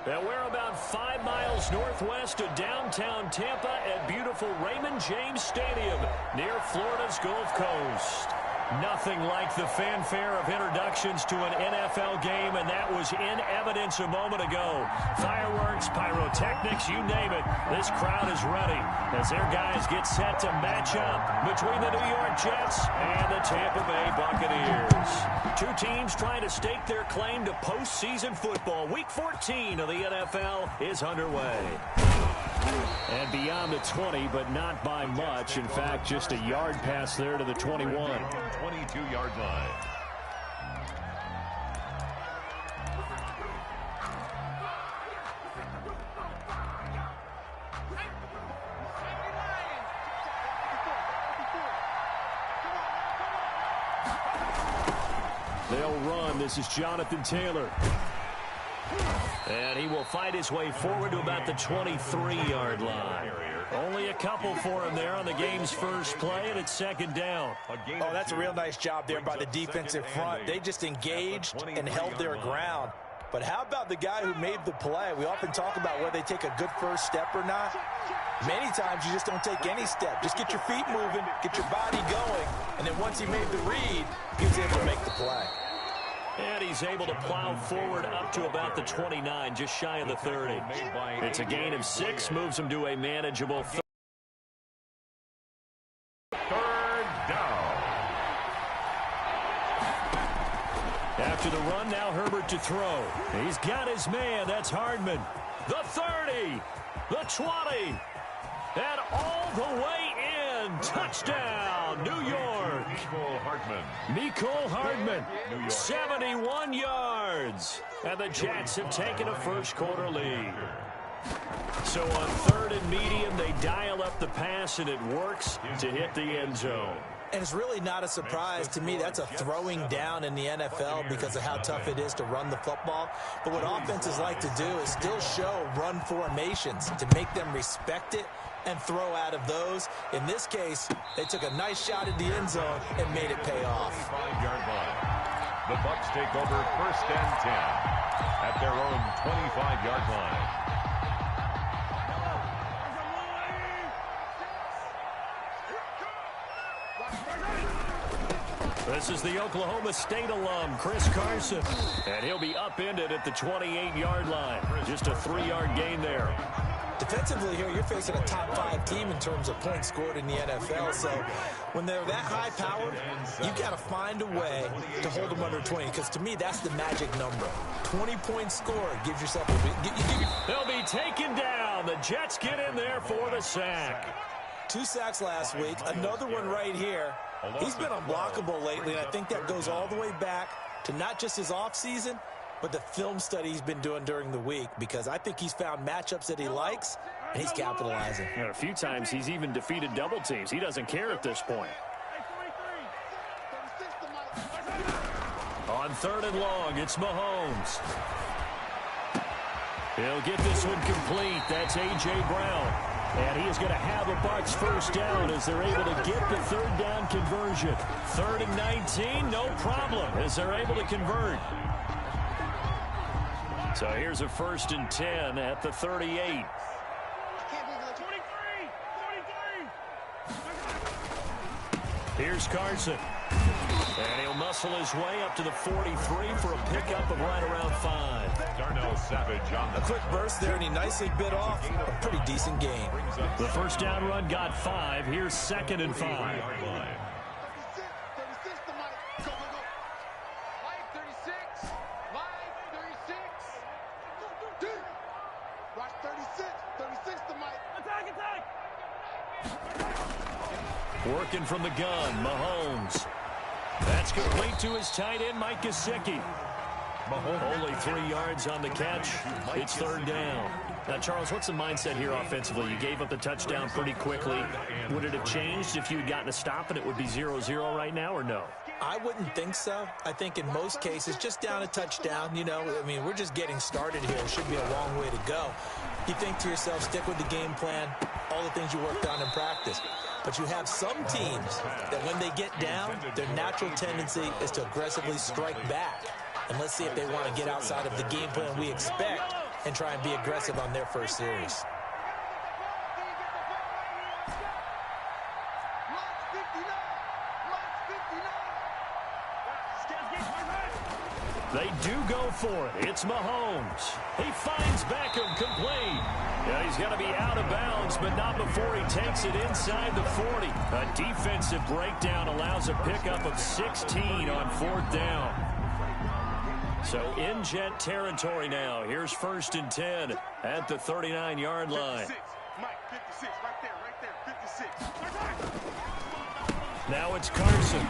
And we're about 5 miles northwest of downtown Tampa at beautiful Raymond James Stadium near Florida's Gulf Coast. Nothing like the fanfare of introductions to an NFL game, and that was in evidence a moment ago. Fireworks, pyrotechnics, you name it. This crowd is ready as their guys get set to match up between the New York Jets and the Tampa Bay Buccaneers. Two teams trying to stake their claim to postseason football. Week 14 of the NFL is underway. And beyond the 20, but not by much. In fact, just a yard pass there to the 21. 22-yard line. They'll run. This is Jonathan Taylor. And he will fight his way forward to about the 23-yard line. Only a couple for him there on the game's first play, and it's second down. Oh, that's a real nice job there by the defensive front. They just engaged and held their ground. But how about the guy who made the play? We often talk about whether they take a good first step or not. Many times you just don't take any step. Just get your feet moving, get your body going, and then once he made the read, he was able to make the play. And he's able to plow forward up to about the 29, just shy of the 30. It's a gain of 6, moves him to a manageable third down. After the run, now Herbert to throw. He's got his man. That's Hardman. The 30, the 20, and all the way in. Touchdown, New York. Mecole Hardman, 71 yards. And the Jets have taken a first-quarter lead. So on third and medium, they dial up the pass, and it works to hit the end zone. And it's really not a surprise to me. That's a throwing down in the NFL because of how tough it is to run the football. But what offenses like to do is still show run formations to make them respect it and throw out of those. In this case, they took a nice shot at the end zone and made it pay off. 25-yard line. The Bucs take over first and 10 at their own 25-yard line. This is the Oklahoma State alum, Chris Carson. And he'll be upended at the 28-yard line. Just a 3-yard gain there. Defensively here, you're facing a top-5 team in terms of points scored in the NFL. So when they're that high-powered, you've got to find a way to hold them under 20. Because to me, that's the magic number. 20 points scored gives yourself a... They'll be taken down. The Jets get in there for the sack. 2 sacks last week. Another one right here. He's been unblockable lately, and I think that goes all the way back to not just his offseason, but the film study he's been doing during the week, because I think he's found matchups that he likes, and he's capitalizing. And a few times he's even defeated double teams. He doesn't care at this point. On third and long, it's Mahomes. He'll get this one complete. That's A.J. Brown. And he is going to have a Bucs first down as they're able to get the third down conversion. 3rd and 19, no problem, as they're able to convert. So here's a 1st and 10 at the 38. Here's Carson. And he'll muscle his way up to the 43 for a pickup of right around 5. Darnell Savage on a quick burst there, and he nicely bit off a pretty decent gain. The first down run got 5. Here's 2nd and 5. Working from the gun, Mahomes. That's complete to his tight end, Mike Gesicki. Only 3 yards on the catch. It's 3rd down. Now, Charles, what's the mindset here offensively? You gave up the touchdown pretty quickly. Would it have changed if you had gotten a stop and it would be 0-0 right now, or no? I wouldn't think so. I think in most cases, just down a touchdown, you know, I mean, we're just getting started here. It should be a long way to go. You think to yourself, stick with the game plan, all the things you worked on in practice. But you have some teams that when they get down, their natural tendency is to aggressively strike back. And let's see if they want to get outside of the game plan we expect and try and be aggressive on their first series. They do go for it. It's Mahomes. He finds Beckham complete. Yeah, he's going to be out of bounds, but not before he takes it inside the 40. A defensive breakdown allows a pickup of 16 on 4th down. So in Jet territory now. Here's 1st and 10 at the 39-yard line. 56. Mike, 56. Right there, 56. Now it's Carson.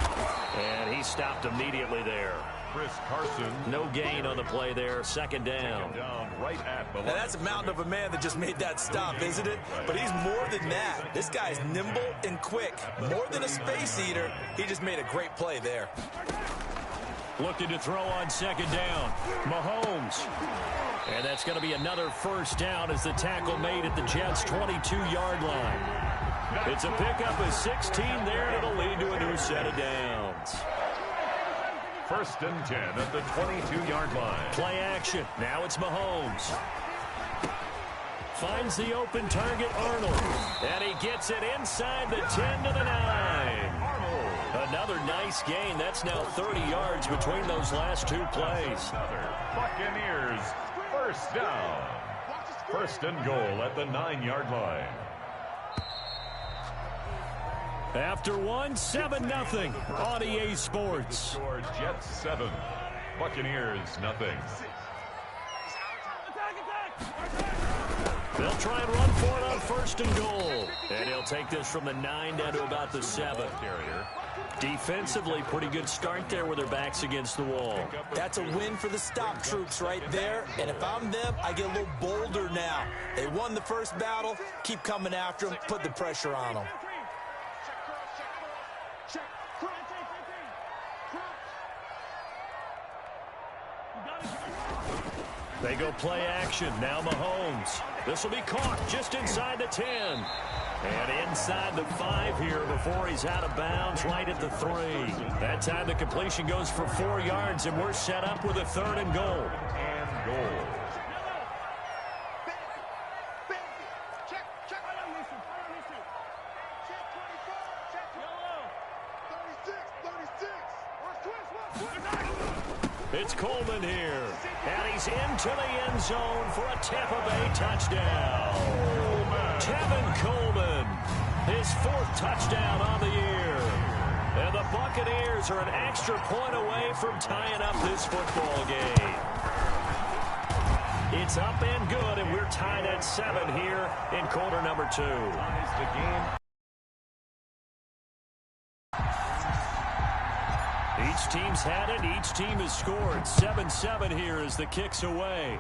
And he stopped immediately there. Chris Carson. No gain on the play there. 2nd down. Right at the line. Now that's a mountain of a man that just made that stop, isn't it? But he's more than that. This guy's nimble and quick. More than a space eater. He just made a great play there. Looking to throw on 2nd down. Mahomes. And that's going to be another 1st down as the tackle made at the Jets' 22-yard line. It's a pickup of 16 there, and it'll lead to a new set of downs. 1st and 10 at the 22-yard line. Play action. Now it's Mahomes. Finds the open target, Arnold. And he gets it inside the 10 to the 9. Another nice gain. That's now 30 yards between those last 2 plays. Buccaneers, 1st down. 1st and goal at the 9-yard line. After 7-0 on EA Sports. Jets 7, Buccaneers nothing. They'll try and run for it on 1st and goal. And he'll take this from the 9 down to about the 7. Defensively, pretty good start there with their backs against the wall. That's a win for the stop troops right there. And if I'm them, I get a little bolder now. They won the first battle. Keep coming after them. Put the pressure on them. They go play action. Now Mahomes. This will be caught just inside the 10. And inside the 5 here before he's out of bounds right at the 3. That time the completion goes for 4 yards, and we're set up with a 3rd and goal. And goal. It's Coleman here. And he's into the end zone for a Tampa Bay touchdown. Tevin Coleman, his 4th touchdown on the year. And the Buccaneers are an extra point away from tying up this football game. It's up and good, and we're tied at 7 here in quarter number 2. Each team's had it. Each team has scored. 7-7 here as the kick's away.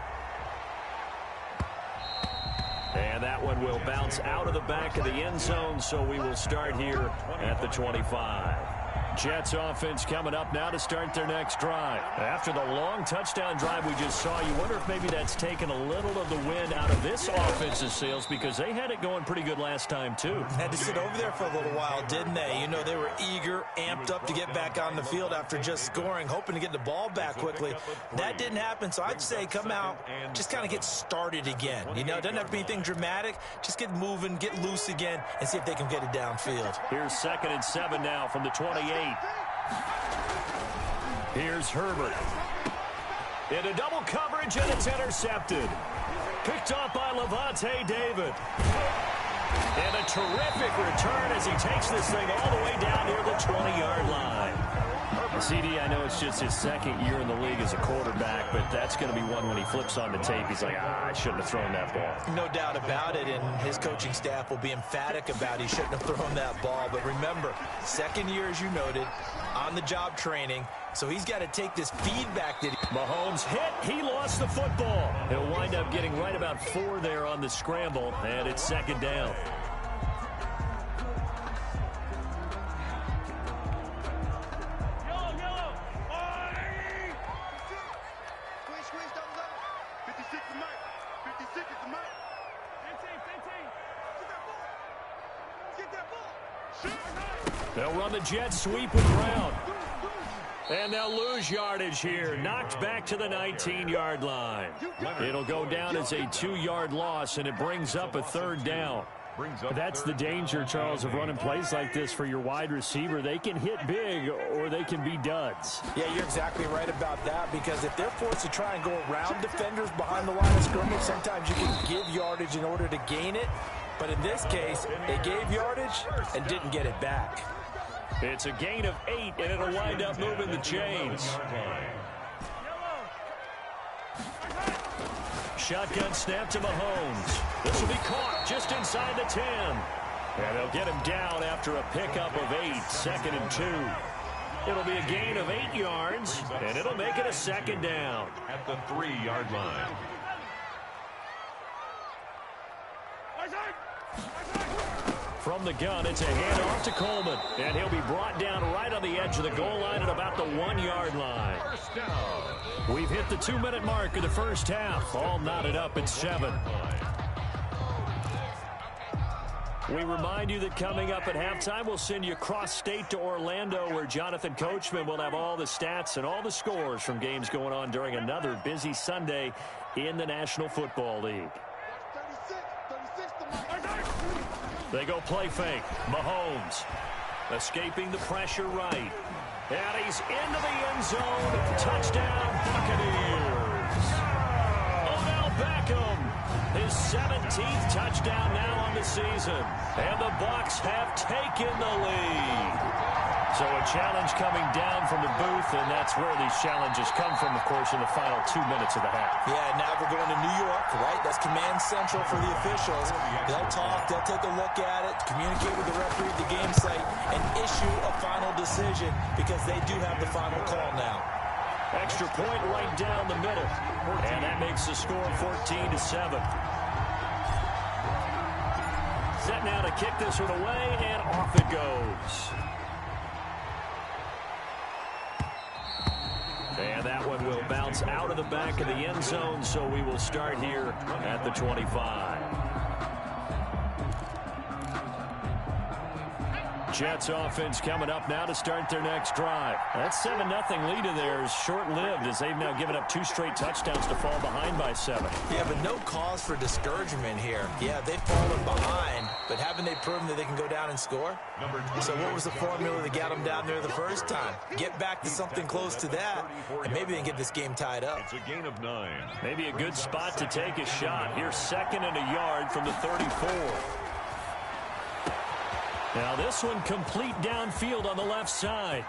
And that one will bounce out of the back of the end zone, so we will start here at the 25. Jets offense coming up now to start their next drive. After the long touchdown drive we just saw, you wonder if maybe that's taken a little of the wind out of this offense's sails, because they had it going pretty good last time too. Had to sit over there for a little while, didn't they? You know, they were eager, amped up to get back on the field after just scoring, hoping to get the ball back quickly. That didn't happen, so I'd say come out, just kind of get started again. You know, it doesn't have to be anything dramatic. Just get moving, get loose again, and see if they can get it downfield. Here's 2nd and 7 now from the 28. Here's Herbert. Into double coverage, and it's intercepted. Picked off by Levante David. And a terrific return as he takes this thing all the way down near the 20-yard line. CD, I know it's just his 2nd year in the league as a quarterback, but that's going to be one when he flips on the tape. He's like, I shouldn't have thrown that ball. No doubt about it, and his coaching staff will be emphatic about he shouldn't have thrown that ball. But remember, 2nd year, as you noted, on-the-job training, so he's got to take this feedback that Mahomes hit. He lost the football. He'll wind up getting right about 4 there on the scramble, and it's 2nd down. They'll run the jet sweep with Brown. And they'll lose yardage here. Knocked back to the 19-yard line. It'll go down as a 2-yard loss, and it brings up a third down. That's the danger, Charles, of running plays like this for your wide receiver. They can hit big or they can be duds. Yeah, you're exactly right about that, because if they're forced to try and go around defenders behind the line of scrimmage, sometimes you can give yardage in order to gain it. But in this case, they gave yardage and didn't get it back. It's a gain of 8, and it'll wind up moving the chains. Shotgun snap to Mahomes. This will be caught just inside the 10. And they'll get him down after a pickup of 8, 2nd and 2. It'll be a gain of 8 yards, and it'll make it a 2nd down. At the 3-yard line. From the gun, it's a handoff to Coleman. And he'll be brought down right on the edge of the goal line at about the 1-yard line. First down. We've hit the 2-minute mark of the first half. All knotted up at 7. We remind you that coming up at halftime, we'll send you cross-state to Orlando, where Jonathan Coachman will have all the stats and all the scores from games going on during another busy Sunday in the National Football League. They go play fake. Mahomes escaping the pressure right. And he's into the end zone. Touchdown, Buccaneers. Odell Beckham, his 17th touchdown now on the season. And the Bucs have taken the lead. So a challenge coming down from the booth, and that's where these challenges come from, of course, in the final 2 minutes of the half. Yeah, now we're going to New York, right? That's command central for the officials. They'll talk, they'll take a look at it, communicate with the referee at the game site, and issue a final decision, because they do have the final call now. Extra point right down the middle. And that makes the score 14-7. Set now to kick this one away, and off it goes. And that one will bounce out of the back of the end zone, so we will start here at the 25. Jets offense coming up now to start their next drive. That 7-0 lead of theirs short-lived, as they've now given up 2 straight touchdowns to fall behind by 7. Yeah, but no cause for discouragement here. Yeah, they've fallen behind, but haven't they proven that they can go down and score? So what was the formula that got them down there the first time? Get back to something close to that, and maybe they can get this game tied up. It's a gain of 9. Maybe a good spot to take a shot. Here's 2nd and a yard from the 34. Now this one complete downfield on the left side.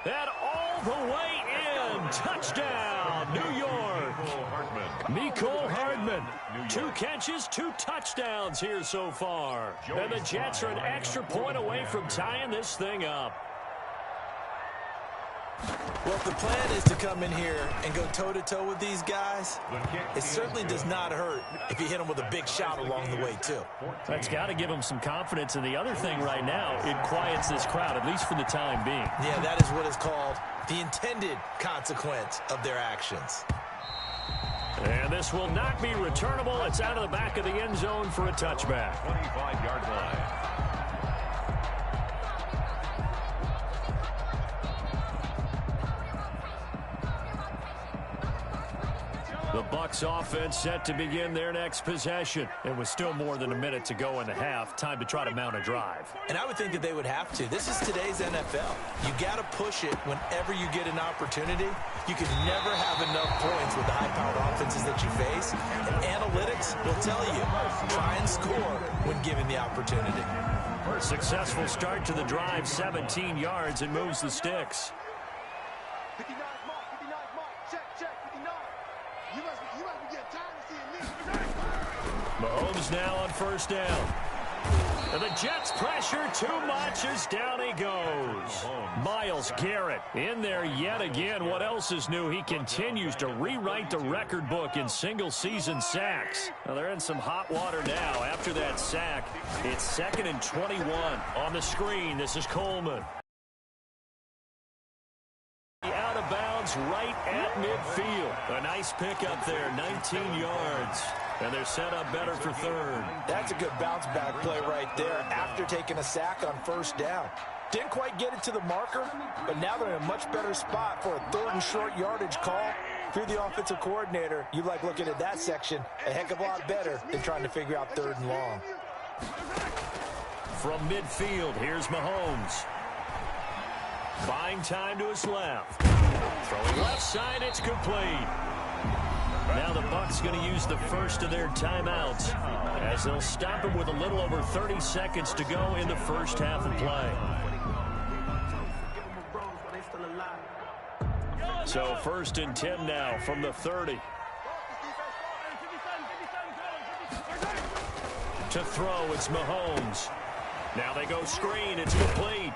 And all the way in. Touchdown, New York. Mecole Hardman. 2 catches, 2 touchdowns here so far. And the Jets are an extra point away from tying this thing up. Well, if the plan is to come in here and go toe-to-toe with these guys, it certainly does not hurt if you hit them with a big shot along the way, too. That's got to give them some confidence. And the other thing right now, it quiets this crowd, at least for the time being. Yeah, that is what is called the intended consequence of their actions. And this will not be returnable. It's out of the back of the end zone for a touchback. 25-yard line. The Bucs offense set to begin their next possession. And with still more than a minute to go in the half, time to try to mount a drive. And I would think that they would have to. This is today's NFL. You got to push it whenever you get an opportunity. You can never have enough points with the high-powered offenses that you face. And analytics will tell you, try and score when given the opportunity. Successful start to the drive, 17 yards, and moves the sticks. 59 mark, 59 mark. Check, 59. You must be getting tired of seeing me. Mahomes now on first down. And the Jets pressure too much as down he goes. Myles Garrett in there yet again. What else is new? He continues to rewrite the record book in single-season sacks. Now they're in some hot water now. After that sack, it's 2nd and 21. On the screen, this is Coleman. Out of bounds right at midfield. A nice pickup there, 19 yards. And they're set up better for 3rd. That's a good bounce-back play right there after taking a sack on first down. Didn't quite get it to the marker, but now they're in a much better spot for a 3rd and short yardage call. If you're the offensive coordinator, you like looking at that section a heck of a lot better than trying to figure out 3rd and long. From midfield, here's Mahomes. Buying time to his left. Throwing left side, it's complete. Now the Bucs going to use the first of their timeouts as they'll stop him with a little over 30 seconds to go in the first half of play. So 1st and 10 now from the 30. To throw, it's Mahomes. Now they go screen, it's complete.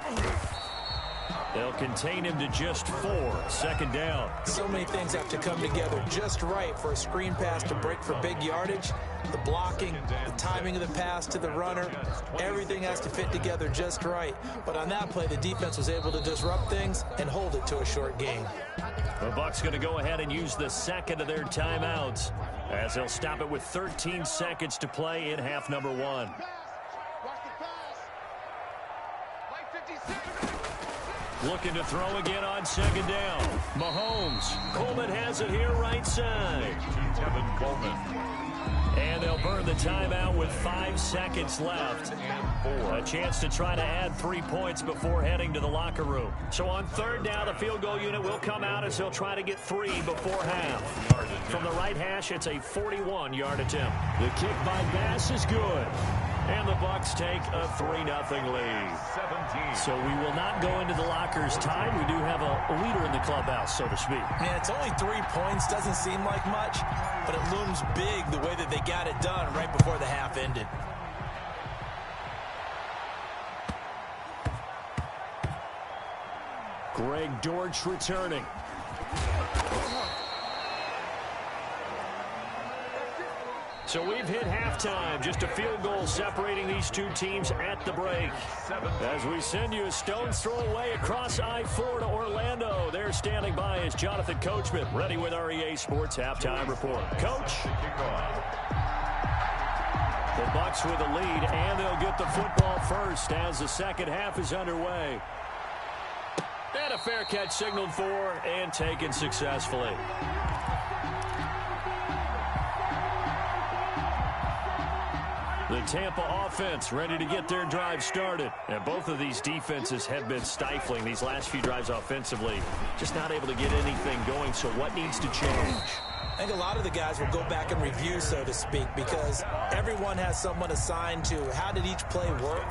They'll contain him to just 4. 2nd down. So many things have to come together just right for a screen pass to break for big yardage. The blocking, the timing of the pass to the runner, everything has to fit together just right. But on that play, the defense was able to disrupt things and hold it to a short gain. The Bucs going to go ahead and use the 2nd of their timeouts as they'll stop it with 13 seconds to play in half number 1. Looking to throw again on 2nd down. Mahomes. Coleman has it here right side. Tevin Coleman. And they'll burn the timeout with 5 seconds left. A chance to try to add 3 points before heading to the locker room. So on 3rd down, the field goal unit will come out as they'll try to get 3 before half. From the right hash, it's a 41-yard attempt. The kick by Bass is good. And the Bucs take a 3-0 lead. 17. So we will not go into the lockers tied. We do have a leader in the clubhouse, so to speak. Man, it's only 3 points. Doesn't seem like much, but it looms big the way that they got it done right before the half ended. Greg Dortch returning. So we've hit halftime. Just a field goal separating these two teams at the break. As we send you a stone's throw away across I-4 to Orlando. There standing by is Jonathan Coachman, ready with our EA Sports Halftime Report. Coach. The Bucs with a lead, and they'll get the football first as the second half is underway. And a fair catch signaled for and taken successfully. The Tampa offense ready to get their drive started. And both of these defenses have been stifling these last few drives offensively. Just not able to get anything going, so what needs to change? I think a lot of the guys will go back and review, so to speak, because everyone has someone assigned to how did each play work.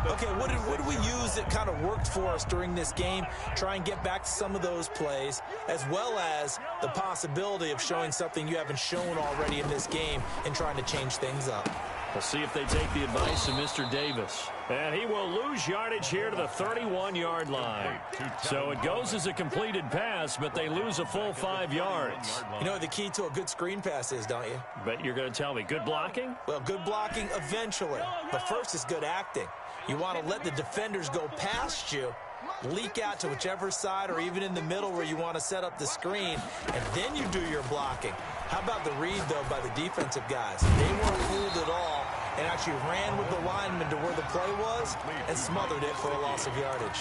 Okay, what did we use that kind of worked for us during this game? Try and get back to some of those plays, as well as the possibility of showing something you haven't shown already in this game and trying to change things up. We'll see if they take the advice of Mr. Davis. And he will lose yardage here to the 31-yard line. So it goes as a completed pass, but they lose a full 5 yards. You know what the key to a good screen pass is, don't you? But you're going to tell me, good blocking? Well, good blocking eventually. But first is good acting. You want to let the defenders go past you, leak out to whichever side or even in the middle where you want to set up the screen, and then you do your blocking. How about the read, though, by the defensive guys? They weren't fooled at all and actually ran with the lineman to where the play was and smothered it for a loss of yardage.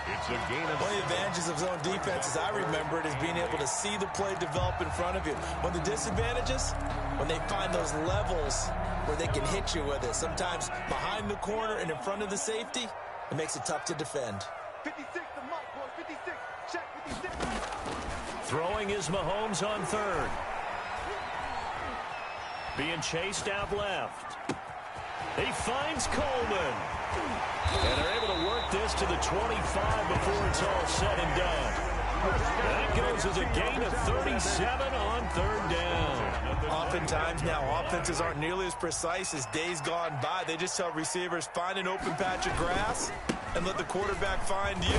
It's a gain of... One of the advantages of zone defense, as I remember it, is being able to see the play develop in front of you. One of the disadvantages, when they find those levels where they can hit you with it, sometimes behind the corner and in front of the safety, it makes it tough to defend. 56 to Mike, boys. 56. Check 56. Throwing is Mahomes on third. Being chased out left. He finds Coleman. And they're able to work this to the 25 before it's all said and done. That goes as a gain of 37 on third down. Oftentimes now, offenses aren't nearly as precise as days gone by. They just tell receivers, find an open patch of grass and let the quarterback find you.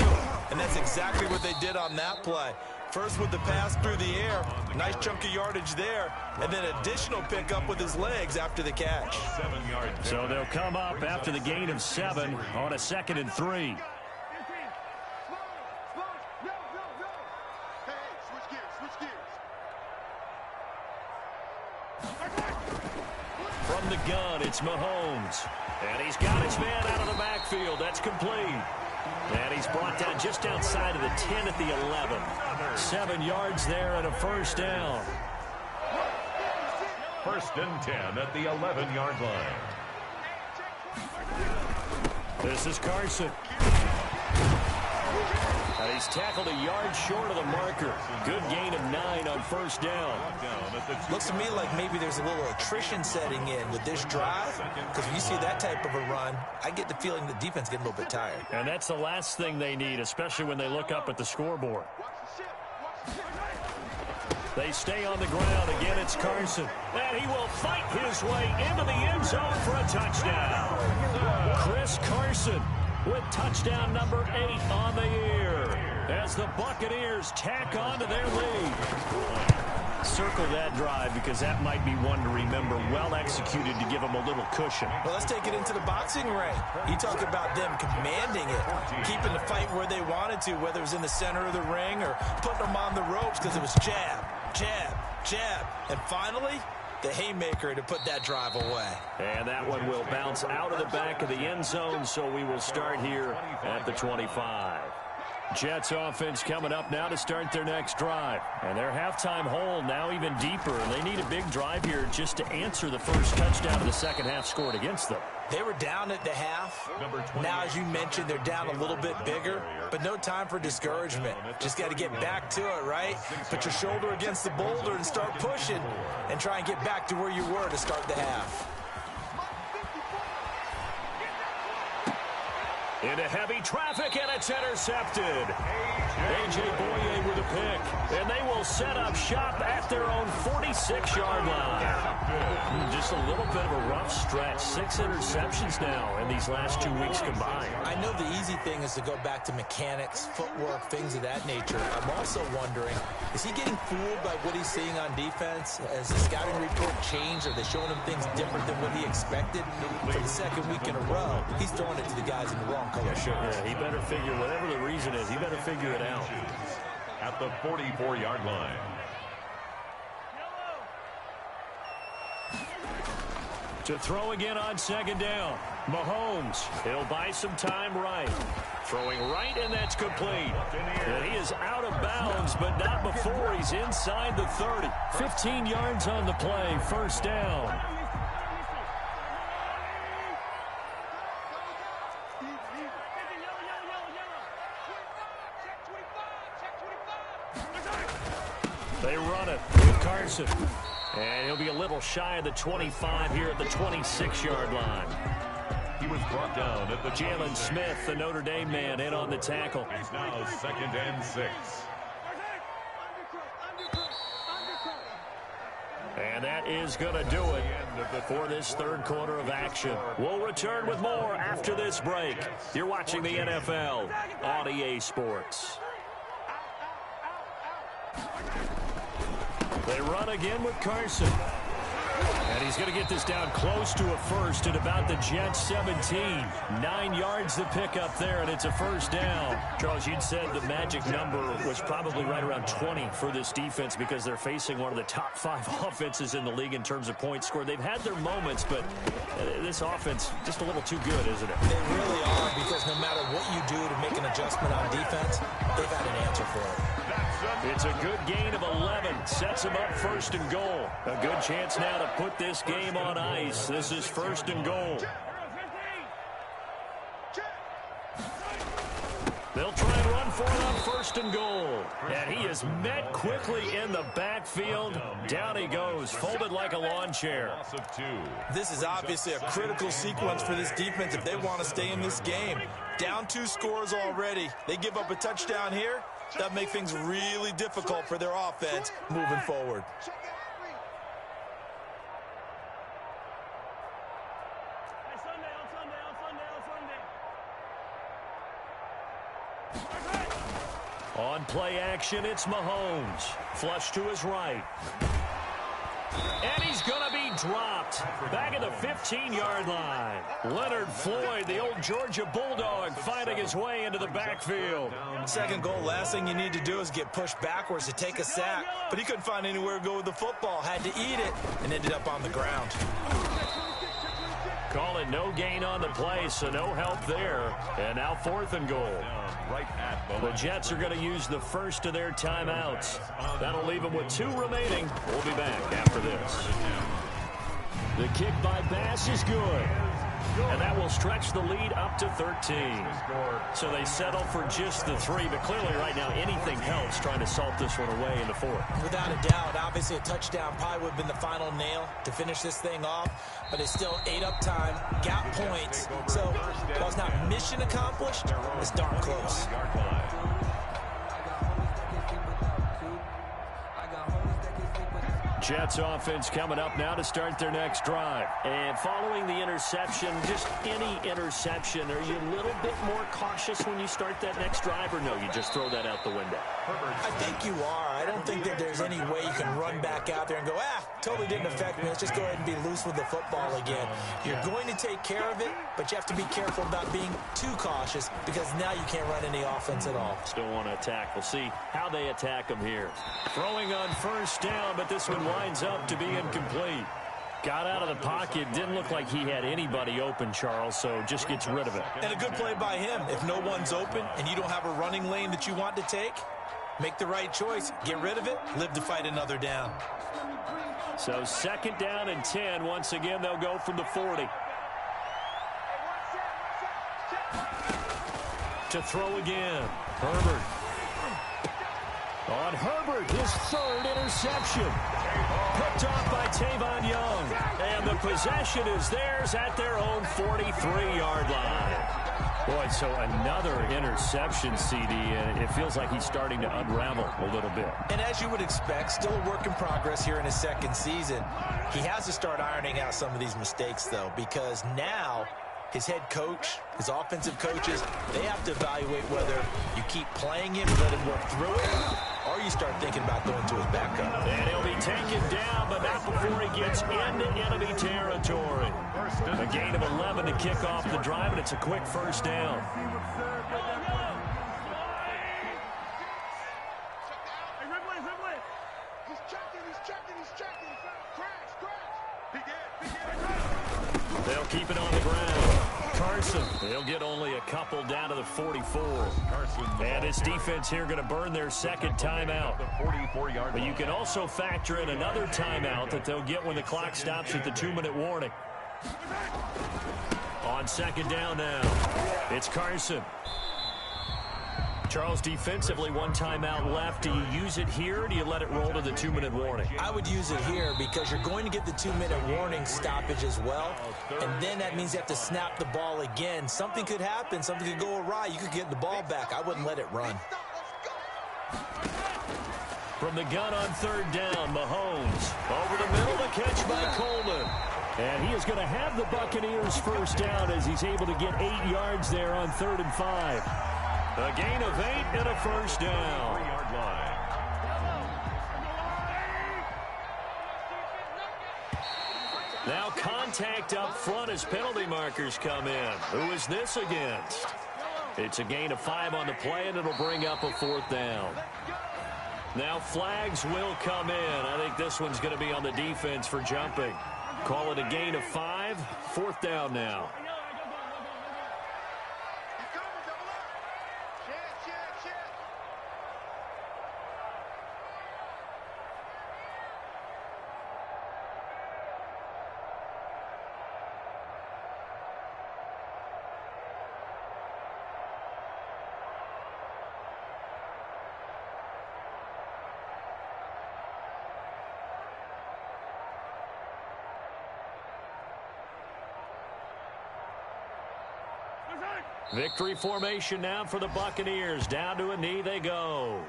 And that's exactly what they did on that play. First with the pass through the air, nice chunk of yardage there, and then additional pickup with his legs after the catch. 7 yards. So they'll come up after the gain of 7 on a 2nd and 3. Hey, switch gears, switch gears. From the gun, it's Mahomes. And he's got his man out of the backfield. That's complete. And he's brought down just outside of the 10 at the 11. 7 yards there and a first down. First and 10 at the 11-yard line. This is Carson. And he's tackled a yard short of the marker. Good gain of 9 on first down. Looks to me like maybe there's a little attrition setting in with this drive, because when you see that type of a run, I get the feeling the defense getting a little bit tired. And that's the last thing they need, especially when they look up at the scoreboard. They stay on the ground. Again, it's Carson. And he will fight his way into the end zone for a touchdown. Chris Carson with touchdown number 8 on the year as the Buccaneers tack on to their lead. Circle that drive because that might be one to remember. Well executed to give them a little cushion. Well, let's take it into the boxing ring. You talk about them commanding it, keeping the fight where they wanted to, whether it was in the center of the ring or putting them on the ropes because it was jab, jab, jab. And finally, the haymaker to put that drive away. And that one will bounce out of the back of the end zone, so we will start here at the 25. Jets offense coming up now to start their next drive. And their halftime hole now even deeper. And they need a big drive here just to answer the first touchdown of the second half scored against them. They were down at the half. Now, as you mentioned, they're down a little bit bigger, but no time for discouragement. Just got to get back to it, right? Put your shoulder against the boulder and start pushing and try and get back to where you were to start the half. Into heavy traffic, and it's intercepted. A.J. Boye with a pick. And they will set up shop at their own 46-yard line. Just a little bit of a rough stretch. 6 interceptions now in these last 2 weeks combined. I know the easy thing is to go back to mechanics, footwork, things of that nature. I'm also wondering, is he getting fooled by what he's seeing on defense? Has the scouting report changed? Are they showing him things different than what he expected? For the second week in a row, he's throwing it to the guys in the wrong color shirts. Yeah, he better figure, whatever the reason is, he better figure it out. At the 44-yard line. To throw again on second down. Mahomes, he'll buy some time right. Throwing right, and that's complete. And he is out of bounds, but not before he's inside the 30. 15 yards on the play, first down. They run it with Carson. And he'll be a little shy of the 25 here at the 26-yard line. He was brought down at the Jalen Smith, the Notre Dame man, in on the tackle. It's now 2nd and 6. And that is going to do it for this third quarter of action. We'll return with more after this break. You're watching the NFL on EA Sports. They run again with Carson. And he's going to get this down close to a first at about the Jets 17. 9 yards to pick up there, and it's a first down. Charles, you'd said the magic number was probably right around 20 for this defense because they're facing one of the top 5 offenses in the league in terms of points scored. They've had their moments, but this offense just a little too good, isn't it? They really are, because no matter what you do to make an adjustment on defense, they've had an answer for it. It's a good gain of 11. Sets them up first and goal. A good chance now to put this game on ice. This is first and goal. They'll try and run for it on first and goal. And he is met quickly in the backfield. Down he goes, folded like a lawn chair. This is obviously a critical sequence for this defense if they want to stay in this game. Down 2 scores already. They give up a touchdown here. That make things really difficult for their offense moving forward. On play action, it's Mahomes. Flush to his right. And he's going to be dropped back at the 15-yard line. Leonard Floyd, the old Georgia Bulldog, fighting his way into the backfield. Second goal, last thing you need to do is get pushed backwards to take a sack. But he couldn't find anywhere to go with the football. Had to eat it and ended up on the ground. call it no gain on the play, so no help there. And now 4th and goal. The Jets are going to use the first of their timeouts. That'll leave them with 2 remaining. We'll be back after this. The kick by Bass is good. And that will stretch the lead up to 13. So they settle for just the 3, but clearly right now anything helps trying to salt this one away in the 4th. Without a doubt, obviously a touchdown probably would have been the final nail to finish this thing off, but it's still 8 up time, got points. So while it's not mission accomplished, it's darn close. Jets offense coming up now to start their next drive. And following the interception, just any interception, are you a little bit more cautious when you start that next drive, or no, you just throw that out the window? I think you are. I don't think that there's any way you can run back out there and go, totally didn't affect me. Let's just go ahead and be loose with the football again. You're going to take care of it, but you have to be careful about being too cautious because now you can't run any offense at all. Still want to attack. We'll see how they attack them here. Throwing on 1st down, but this one winds up to be incomplete. Got out of the pocket. Didn't look like he had anybody open, Charles, so just gets rid of it. And a good play by him. If no one's open and you don't have a running lane that you want to take, make the right choice. Get rid of it. Live to fight another down. So 2nd down and 10. Once again, they'll go from the 40. To throw again. Herbert. On Herbert, his 3rd interception. Picked off by Tavon Young. And the possession is theirs at their own 43-yard line. Boy, so another interception, CD, and it feels like he's starting to unravel a little bit. And as you would expect, still a work in progress here in his 2nd season. He has to start ironing out some of these mistakes, though, because now his head coach, his offensive coaches, they have to evaluate whether you keep playing him and let him work through it, or you start thinking about going to his backup. And he'll be taken down, but not before he gets into enemy territory. A gain of 11 to kick off the drive, and it's a quick 1st down. They'll keep it on the ground. Carson, they'll get only a couple down to the 44. And his defense here going to burn their 2nd timeout. But you can also factor in another timeout that they'll get when the clock stops at the 2-minute warning. On 2nd down now, it's Carson. Charles, defensively, 1 timeout left. Do you use it here, or do you let it roll to the 2-minute warning? I would use it here because you're going to get the 2-minute warning stoppage as well. And then that means you have to snap the ball again. Something could happen. Something could go awry. You could get the ball back. I wouldn't let it run. From the gun on 3rd down, Mahomes. Over the middle, the catch by Coleman. And he is going to have the Buccaneers 1st down as he's able to get 8 yards there on 3rd and 5. A gain of 8 and a 1st down. Now contact up front as penalty markers come in. Who is this against? It's a gain of 5 on the play, and it'll bring up a 4th down. Now flags will come in. I think this one's going to be on the defense for jumping. Call it a gain of 5. 4th down now. Victory formation now for the Buccaneers. Down to a knee they go.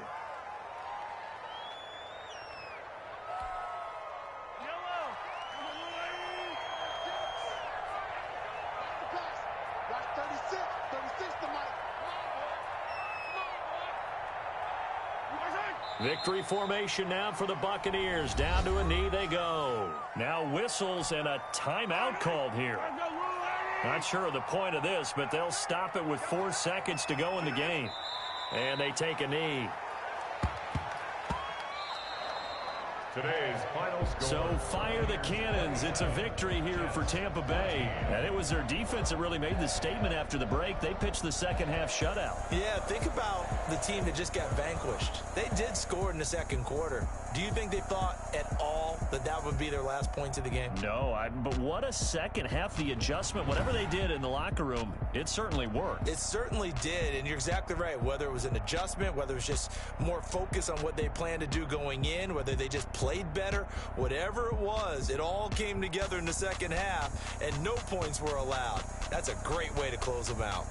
Victory formation now for the Buccaneers. Down to a knee they go. Now whistles and a timeout called here. Not sure of the point of this, but they'll stop it with 4 seconds to go in the game. And they take a knee. Today's final score. So fire the cannons. It's a victory here for Tampa Bay. And it was their defense that really made the statement after the break. They pitched the second half shutout. Yeah, think about the team that just got vanquished. They did score in the second quarter. Do you think they thought at all that that would be their last points of the game? No, but what a second half. The adjustment, whatever they did in the locker room, it certainly worked. It certainly did, and you're exactly right. Whether it was an adjustment, whether it was just more focus on what they planned to do going in, whether they just played better, whatever it was, it all came together in the second half, and no points were allowed. That's a great way to close them out.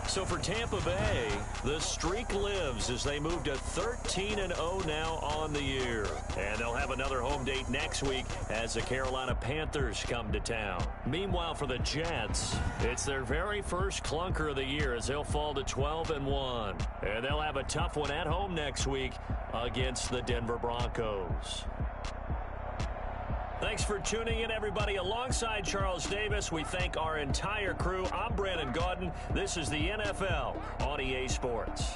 So for Tampa Bay, the streak lives as they move to 13-0 now on the year. And they'll have another home date next week as the Carolina Panthers come to town. Meanwhile, for the Jets, it's their very first clunker of the year as they'll fall to 12-1. And they'll have a tough one at home next week against the Denver Broncos. Thanks for tuning in, everybody. Alongside Charles Davis, we thank our entire crew. I'm Brandon Gaudin. This is the NFL on EA Sports.